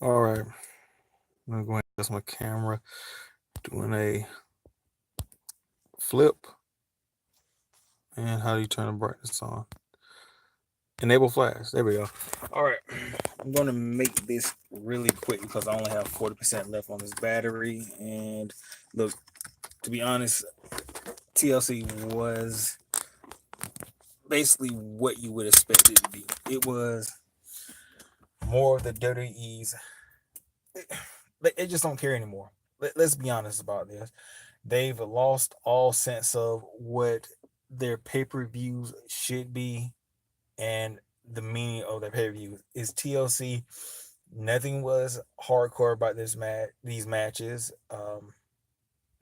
All right, I'm gonna go ahead and adjust my camera. Doing a flip. And how do you turn the brightness on? Enable flash. There we go. All right, I'm gonna make this really quick because I only have 40% left on this battery. And look, to be honest, TLC was basically what you would expect it to be. It was more of the WWE's. They just don't care anymore. Let's be honest about this. They've lost all sense of what their pay-per-views should be and the meaning of their pay-per-views. Is TLC. Nothing was hardcore about these matches.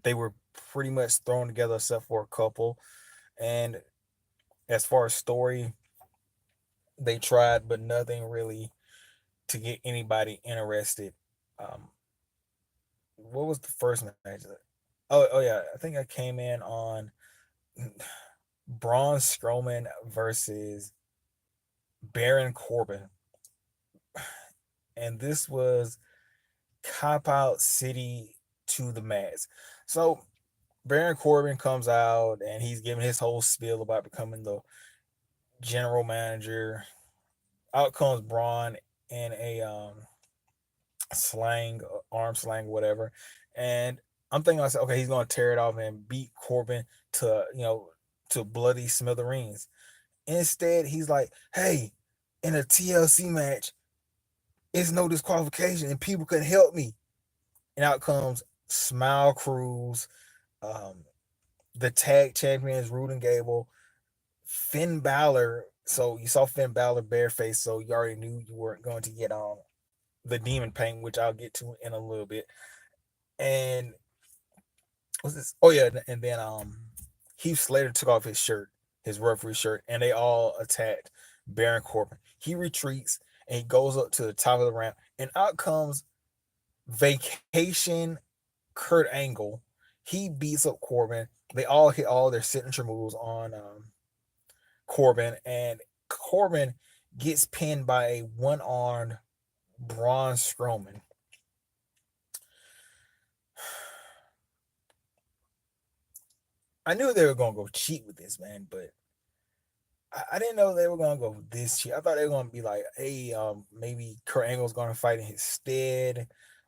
They were pretty much thrown together except for a couple. And as far as story, they tried, but nothing really to get anybody interested. Um, what was the first match? Oh yeah, I think I came in on Braun Strowman versus Baron Corbin, and this was Cop Out City to the max. So Baron Corbin comes out and he's giving his whole spiel about becoming the general manager. Out comes Braun in a slang, arm slang, whatever, and I'm thinking I said, okay, he's gonna tear it off and beat Corbin to to bloody smithereens. Instead, he's like, hey, in a TLC match, it's no disqualification and people couldn't help me. And out comes Smile Cruz, um, the tag champions, Rude and Gable, Finn Balor. So you saw Finn Balor bareface, so you already knew you weren't going to get on the demon pain, which I'll get to in a little bit. And what's this? Oh yeah, and then Heath Slater took off his shirt, his referee shirt, and they all attacked Baron Corbin. He retreats and he goes up to the top of the ramp, and out comes Vacation Kurt Angle. He beats up Corbin. They all hit all their signature moves on Corbin, and Corbin gets pinned by a one-armed Braun Strowman. I knew they were gonna go cheat with this, man, but I didn't know they were gonna go this cheap. I thought they were gonna be like, hey, maybe Kurt Angle's gonna fight in his stead,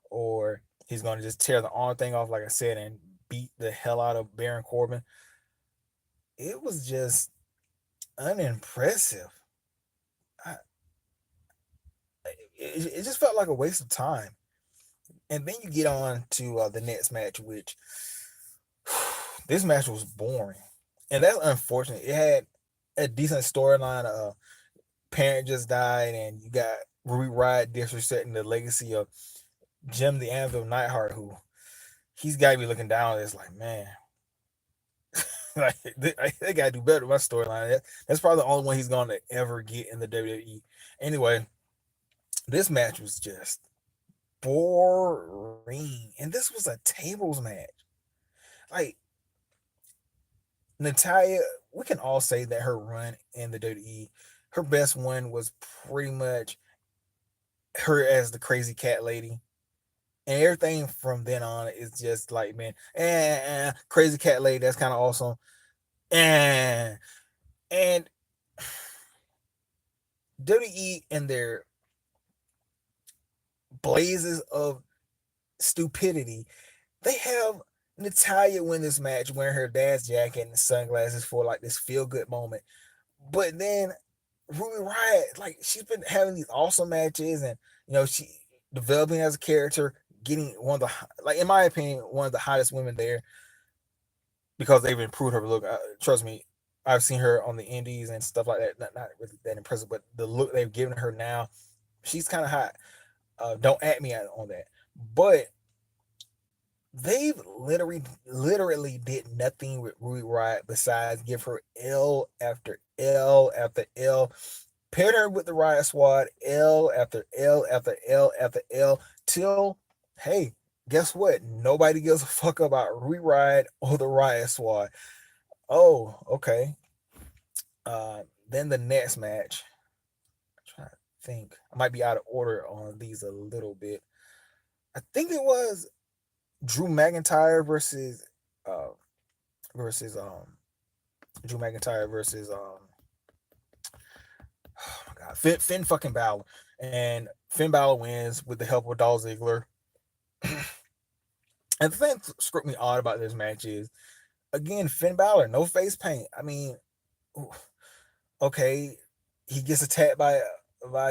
or he's gonna just tear the arm thing off, like I said, and beat the hell out of Baron Corbin. It was just unimpressive. I, it just felt like a waste of time. And then you get on to the next match, which this match was boring, and that's unfortunate. It had a decent storyline. Parent just died, and you got Ruby Riott disrespecting the legacy of Jim the Anvil Neidhart, who he's got to be looking down at this like, man, like they got to do better with my storyline. That's probably the only one he's going to ever get in the WWE. Anyway, this match was just boring, and this was a tables match. Like Natalia, we can all say that her run in the WWE, her best one was pretty much her as the crazy cat lady. And everything from then on is just like, man, crazy cat lady, that's kind of awesome. And WWE and their blazes of stupidity, they have Natalia win this match wearing her dad's jacket and sunglasses for like this feel good moment. But then Ruby Riott, like she's been having these awesome matches, and she developing as a character, getting one of the, like in my opinion, one of the hottest women there because they've improved her look. Trust me, I've seen her on the indies and stuff like that. Not really that impressive, but the look they've given her now, she's kind of hot. Don't at me on that, but they've literally did nothing with Ruby Riott besides give her L after L after L, paired her with the Riot Squad, L after L after L after L, till, hey, guess what? Nobody gives a fuck about Ruby Riott or the Riot Squad. Oh, okay. Then the next match, I'm trying to think I might be out of order on these a little bit. I think it was Drew McIntyre uh versus Drew McIntyre versus oh my god, Finn fucking Balor, and Finn Balor wins with the help of Dolph Ziggler. And the thing that struck me odd about this match is, again, Finn Balor, no face paint. I mean, okay, he gets attacked by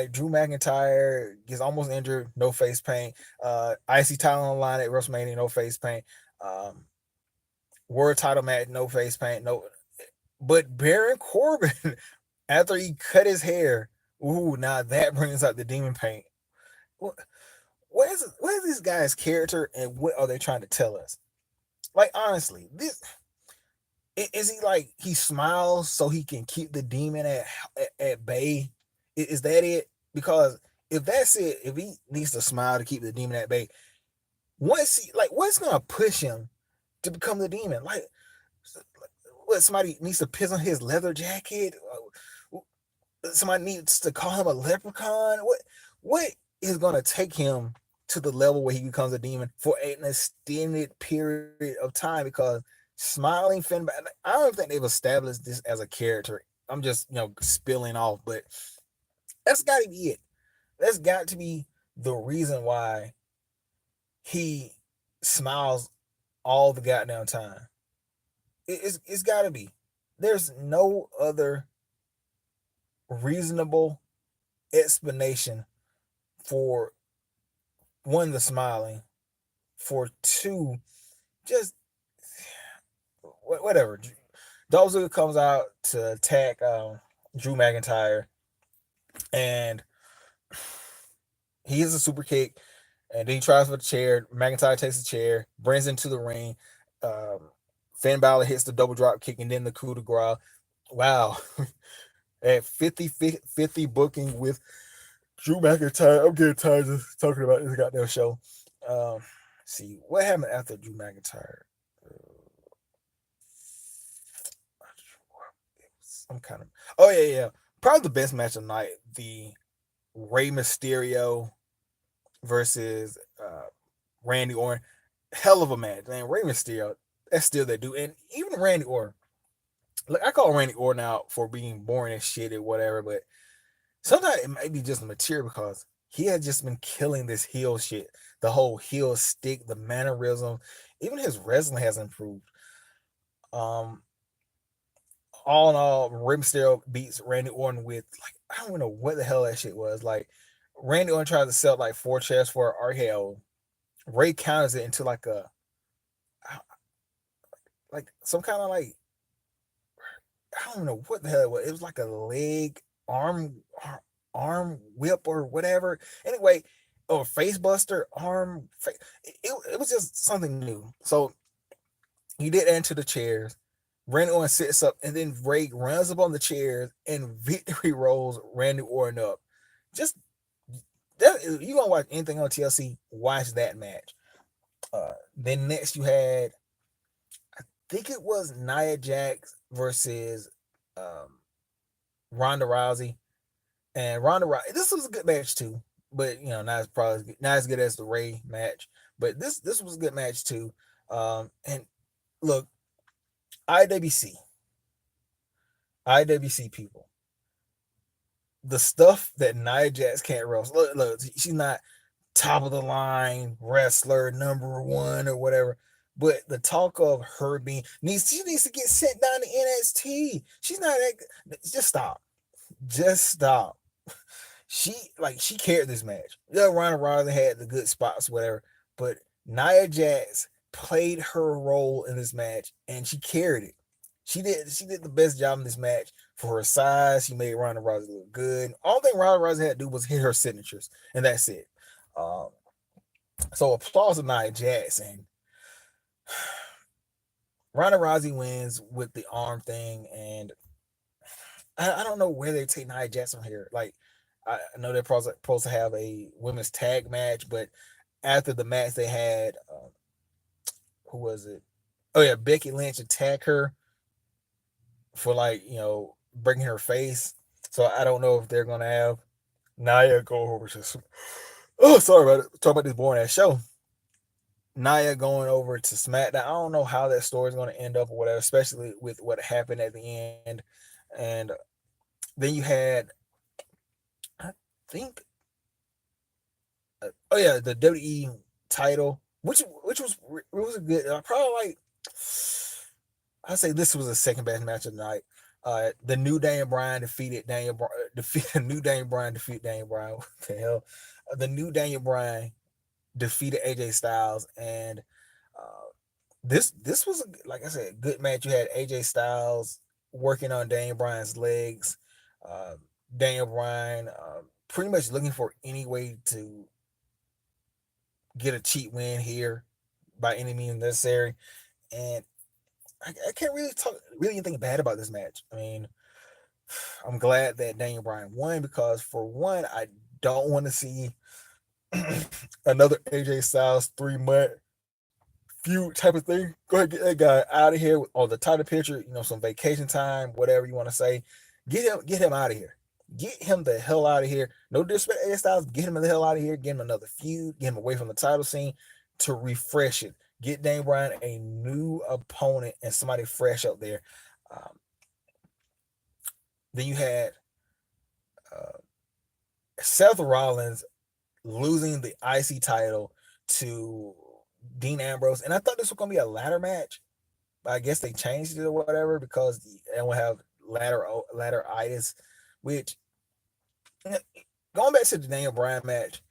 Drew McIntyre, gets almost injured, no face paint. IC title on the line at WrestleMania, no face paint. Um, World title match, no face paint, no. But Baron Corbin, after he cut his hair, ooh, now that brings out the demon paint. What, what is this guy's character, and what are they trying to tell us? Like, honestly, this is he like he smiles so he can keep the demon at bay? Is that it? Because if that's it, if he needs to smile to keep the demon at bay, what's gonna push him to become the demon? Like, what, somebody needs to piss on his leather jacket? Somebody needs to call him a leprechaun? What is gonna take him to the level where he becomes a demon for an extended period of time? Because smiling Finn, I don't think they've established this as a character. I'm just spilling off, but that's got to be it. That's got to be the reason why he smiles all the goddamn time. It's got to be. There's no other reasonable explanation for one, the smiling, for two, just whatever. Dolph Ziggler comes out to attack Drew McIntyre, and he hits a super kick, and then he tries for the chair. McIntyre takes the chair, brings him to the ring. Um, Finn Balor hits the double drop kick, and then the coup de grace. Wow. At 50-50 booking with Drew McIntyre. I'm getting tired of talking about this goddamn show. See, what happened after Drew McIntyre? I'm kind of. Oh, yeah. Probably the best match of the night. The Rey Mysterio versus Randy Orton. Hell of a match, man. Rey Mysterio, that's still that dude. And even Randy Orton. Like, I call Randy Orton out for being boring as shit or whatever, but sometimes it might be just material because he had just been killing this heel shit. The whole heel stick, the mannerism, even his wrestling has improved. Um, all in all, Rey Mysterio beats Randy Orton with, like, I don't even know what the hell that shit was. Like, Randy Orton tries to sell like 4 chairs for RKO. Ray counters it into like some kind of like, I don't know what the hell it was. It was like a leg arm whip or whatever. Anyway, or face buster arm. It was just something new. So he did enter the chairs. Randy Orton sits up, and then Ray runs up on the chairs and victory rolls Randy Orton up. Just that, you gonna watch anything on TLC? Watch that match. Then next you had, I think it was Nia Jax versus um, Ronda Rousey, and Ronda Rousey. This was a good match too, but not as good as the Ray match. But this was a good match too. And look, IWC, IWC people, the stuff that Nia Jax can't wrestle. Look, she's not top of the line wrestler number 1 or whatever. But the talk of her she needs to get sent down to NXT. She's not that good. Just stop. She carried this match. Yeah, Ronda Rousey had the good spots, whatever. But Nia Jax played her role in this match, and she carried it. She did the best job in this match for her size. She made Ronda Rousey look good. All thing Ronda Rousey had to do was hit her signatures, and that's it. Um, so applause to Nia Jax, and Ronda Rousey wins with the arm thing, and I don't know where they take Nia Jax from here. Like, I know they're supposed to have a women's tag match, but after the match they had, who was it? Oh yeah, Becky Lynch attacked her for, like, breaking her face. So I don't know if they're gonna have Nia go over to. Oh, sorry about it. Talk about this boring ass show. Nia going over to SmackDown. I don't know how that story is going to end up or whatever, especially with what happened at the end. And then you had, I think, oh yeah, the WWE title, which was a good. Probably like, I say this was the second best match of the night. The new Daniel Bryan defeated Daniel defeated new Daniel Bryan defeat Daniel Bryan. What the hell? The new Daniel Bryan defeated AJ Styles, and uh, this was like I said, good match. You had AJ Styles working on Daniel Bryan's legs. Uh, Daniel Bryan pretty much looking for any way to get a cheap win here by any means necessary. And I can't really talk really anything bad about this match. I mean, I'm glad that Daniel Bryan won because for one, I don't want to see another AJ Styles 3 month feud type of thing. Go ahead, get that guy out of here with all the title picture, some vacation time, whatever you want to say. Get him out of here. Get him the hell out of here. No disrespect to AJ Styles, get him the hell out of here. Get him another feud. Get him away from the title scene to refresh it. Get Daniel Bryan a new opponent and somebody fresh up there. Um, then you had uh, Seth Rollins losing the IC title to Dean Ambrose, and I thought this was gonna be a ladder match, but I guess they changed it or whatever because they don't have ladder itis. Which going back to the Daniel Bryan match,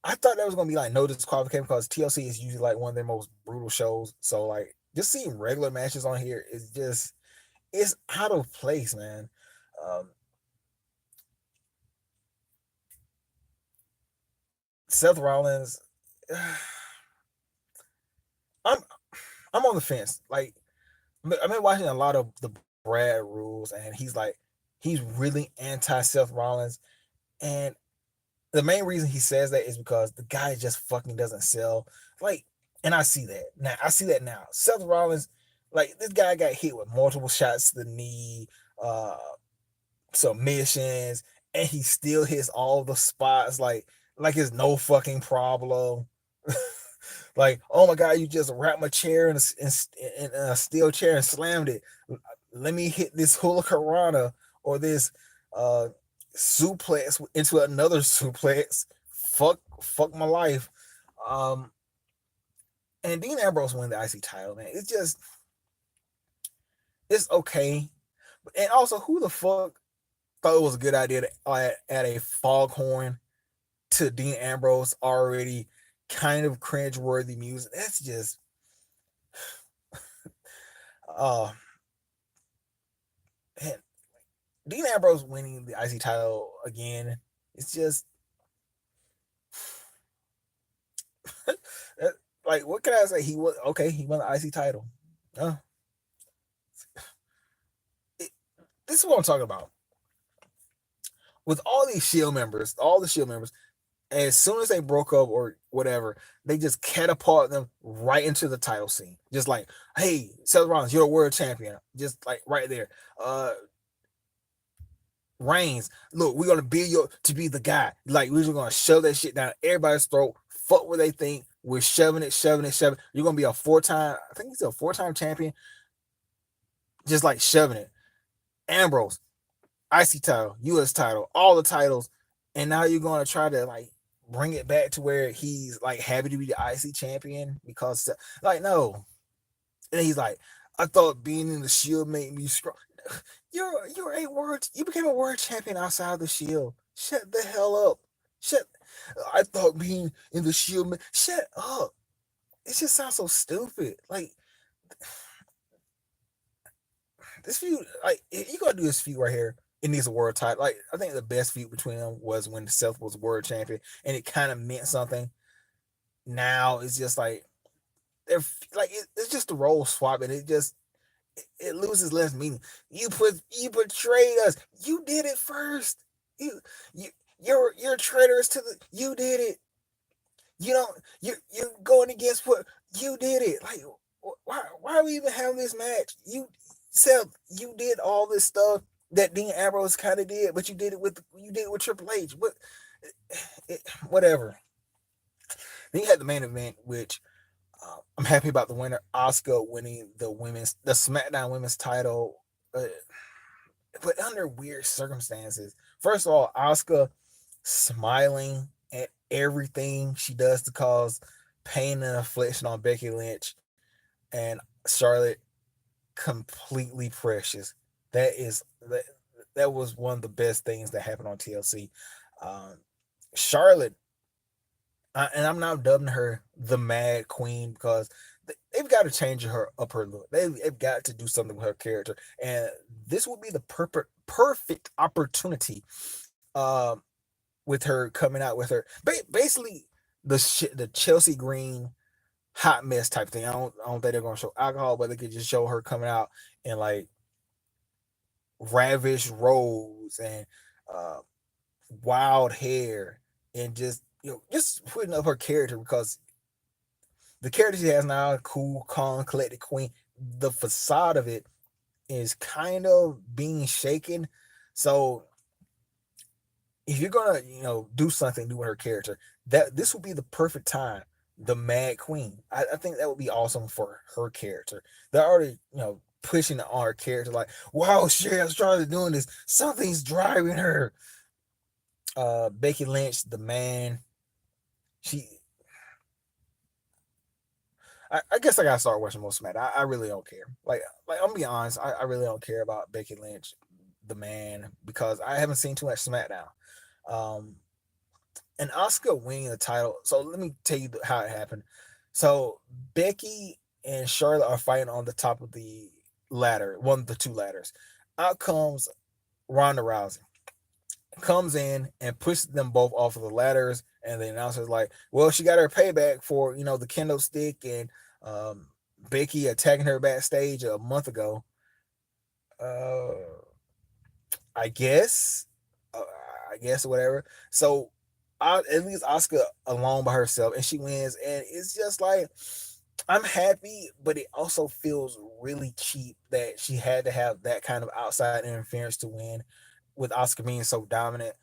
I thought that was gonna be like no disqualification because TLC is usually like one of their most brutal shows. So like just seeing regular matches on here is just it's out of place, man. Um, Seth Rollins, I'm I'm on the fence. Like I've been watching a lot of the Brad rules, and he's really anti Seth Rollins, and the main reason he says that is because the guy just fucking doesn't sell. Like, and I see that now. Seth Rollins, like this guy got hit with multiple shots to the knee, uh, submissions, and he still hits all the spots like it's no fucking problem. Like, oh my god, you just wrapped my chair in a steel chair and slammed it. Let me hit this hurricanrana or this uh suplex into another suplex. Fuck my life. Um, and Dean Ambrose win the IC title, man. It's okay. And also, who the fuck thought it was a good idea to add a foghorn to Dean Ambrose already kind of cringe-worthy music? That's just uh man, Dean Ambrose winning the IC title again. It's just like what can I say? He was okay. He won the IC title. Uh, it, this is what I'm talking about. With all the Shield members, as soon as they broke up or whatever, they just catapult them right into the title scene. Just like, hey, Seth Rollins, you're a world champion. Just like right there. Reigns, look, we're gonna be to be the guy. Like we're just gonna shove that shit down everybody's throat. Fuck what they think. We're shoving it, shoving it, shoving. You're gonna be a 4-time, I think he's a 4-time champion. Just like shoving it. Ambrose, IC title, US title, all the titles, and now you're gonna try to like bring it back to where he's like happy to be the IC champion because like no. And he's like, I thought being in the Shield made me strong. You became a world champion outside the Shield. Shut the hell up. Shut. I thought being in the Shield. Shut up. It just sounds so stupid. Like this feud. Like you gotta do this feud right here. It needs a world title. Like I think the best feud between them was when Seth was world champion, and it kind of meant something. Now it's just like it's just a role swap, and it loses less meaning. You betrayed us. You did it first. You you you're traitors to the. You did it. You don't. You're going against what you did it. Like why are we even having this match? You Seth, you did all this stuff. that Dean Ambrose kind of did, but you did it with Triple H. Whatever. Then you had the main event, which I'm happy about the winner, Asuka winning the SmackDown Women's title, uh, but under weird circumstances. First of all, Asuka smiling at everything she does to cause pain and affliction on Becky Lynch, and Charlotte completely precious. That is that was one of the best things that happened on TLC. Um, Charlotte, and I'm now dubbing her the Mad Queen because they've got to change her look. They've got to do something with her character, and this would be the perfect opportunity. With her coming out with her basically the Chelsea Green hot mess type thing. I don't think they're gonna show alcohol, but they could just show her coming out in like ravish robes and uh, wild hair and just just putting up her character because the character she has now, cool, calm, collected queen, the facade of it is kind of being shaken. So if you're gonna, do something new with her character, that this would be the perfect time. The Mad Queen. I think that would be awesome for her character. They're already, pushing on her character like, wow, Sherry started doing this. Something's driving her. Becky Lynch, the man. She I guess I gotta start watching more SmackDown. I really don't care. Like I'm gonna be honest, I really don't care about Becky Lynch, the man, because I haven't seen too much SmackDown. Um, and Oscar winning the title. So let me tell you how it happened. So Becky and Charlotte are fighting on the top of the ladder, one of the two ladders. Out comes Ronda Rousey, comes in and pushes them both off of the ladders, and the announcer's like, "Well, she got her payback for the kendo stick and um, Becky attacking her backstage a month ago." Uh, I guess, uh, I guess whatever. So, at least Oscar alone by herself, and she wins, and it's just like I'm happy, but it also feels really cheap that she had to have that kind of outside interference to win, with Oscar being so dominant.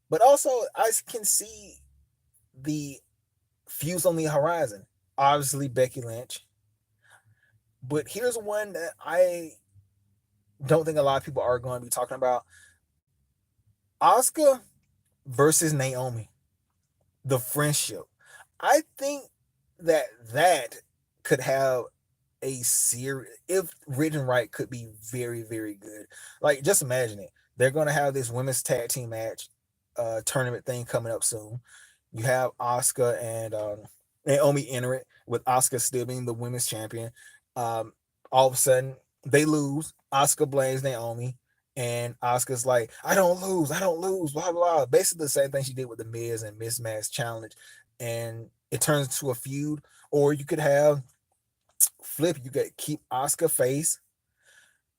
But also, I can see the fuse on the horizon. Obviously, Becky Lynch, but here's one that I don't think a lot of people are going to be talking about: Oscar versus Naomi, the friendship. I think that could have a series, if written right, could be very, very good. Like, just imagine it. They're going to have this women's tag team match tournament thing coming up soon. You have Oscar and Naomi enter it, with Oscar still being the women's champion. Um, all of a sudden, they lose. Oscar blames Naomi, and Oscar's like, I don't lose, blah, blah. Basically, the same thing she did with the Miz and Mismatch Challenge. And it turns into a feud. Or you could have flip, you could keep Oscar face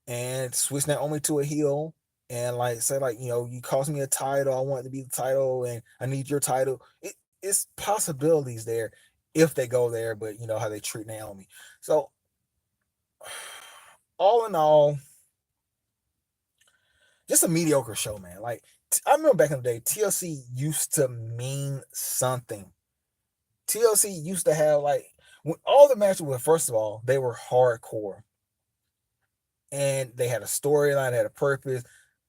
and switch Naomi to a heel and like say like, you cost me a title, I want it to be the title and I need your title. It's possibilities there if they go there, but you know how they treat Naomi. So all in all, just a mediocre show, man. Like, I remember back in the day, TLC used to mean something. TLC used to have like, when all the matches were, first of all, they were hardcore and they had a storyline, they had a purpose.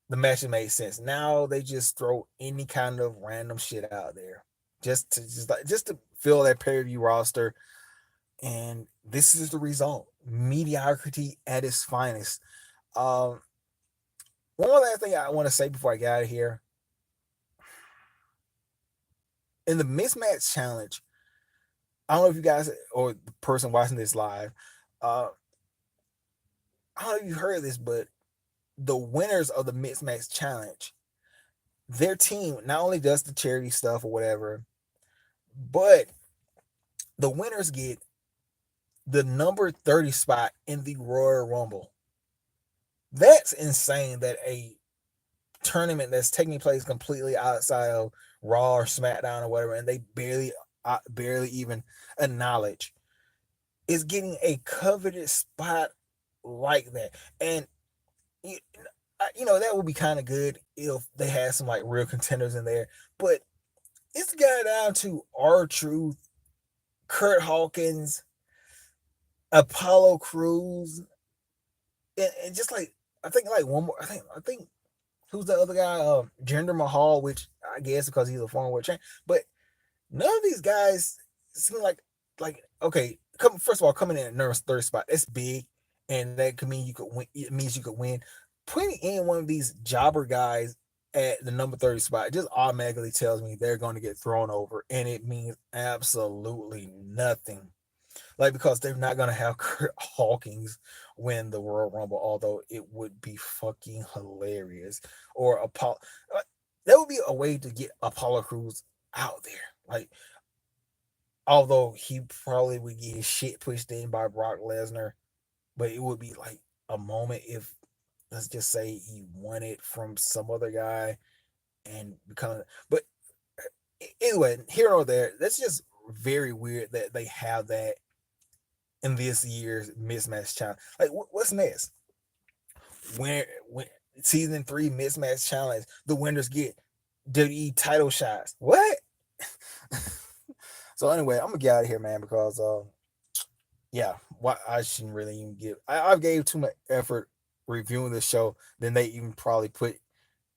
The matches made sense. Now they just throw any kind of random shit out there just to fill that pay-per-view roster. And this is the result: mediocrity at its finest. Um, one more last thing I want to say before I get out of here: in the mismatch challenge, I don't know if you guys or the person watching this live, uh, I don't know if you heard this, but the winners of the mismatch challenge, their team not only does the charity stuff or whatever, but the winners get the number 30 spot in the Royal Rumble. That's insane that a tournament that's taking place completely outside of Raw or SmackDown or whatever, and they barely even acknowledge, is getting a coveted spot like that. And that would be kind of good if they had some like real contenders in there. But it's got down to R-Truth, Kurt Hawkins, Apollo Crews, and just like I think like one more. I think who's the other guy? Jinder Mahal, which I guess because he's a former world champ. But none of these guys seem like okay. First of all, coming in at number third spot, it's big, and that could mean you could win. It means you could win. Putting in one of these jobber guys at the number 30 spot just automatically tells me they're going to get thrown over, and it means absolutely nothing. Like because they're not gonna have Kurt Hawkins win the Royal Rumble, although it would be fucking hilarious. Or Apollo, that would be a way to get Apollo Crews out there. Like, although he probably would get his shit pushed in by Brock Lesnar, but it would be like a moment if let's just say he won it from some other guy and become. But anyway, here or there, that's just very weird that they have that in this year's mismatch challenge. Like, what's next? When season 3 mismatch challenge, the winners get WWE title shots. What? So anyway, I'm gonna get out of here, man, because yeah, why I shouldn't really even give. I gave too much effort reviewing the show than they even probably put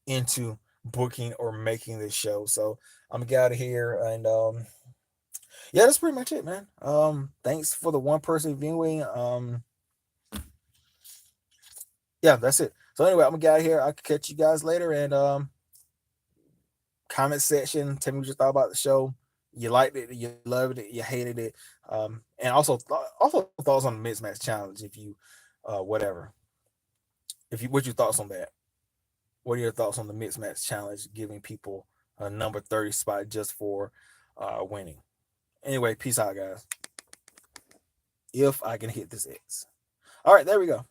into booking or making this show. So I'm gonna get out of here, and yeah, that's pretty much it, man. Thanks for the one person viewing. Yeah, that's it. So anyway, I'm gonna get out of here. I'll catch you guys later, and comment section. Tell me what you thought about the show. You liked it, you loved it, you hated it, and also thoughts on the mismatch challenge. If you, whatever, if you, what's your thoughts on that? What are your thoughts on the mismatch challenge, giving people a number 30 spot just for winning? Anyway, peace out, guys. If I can hit this X. All right, there we go.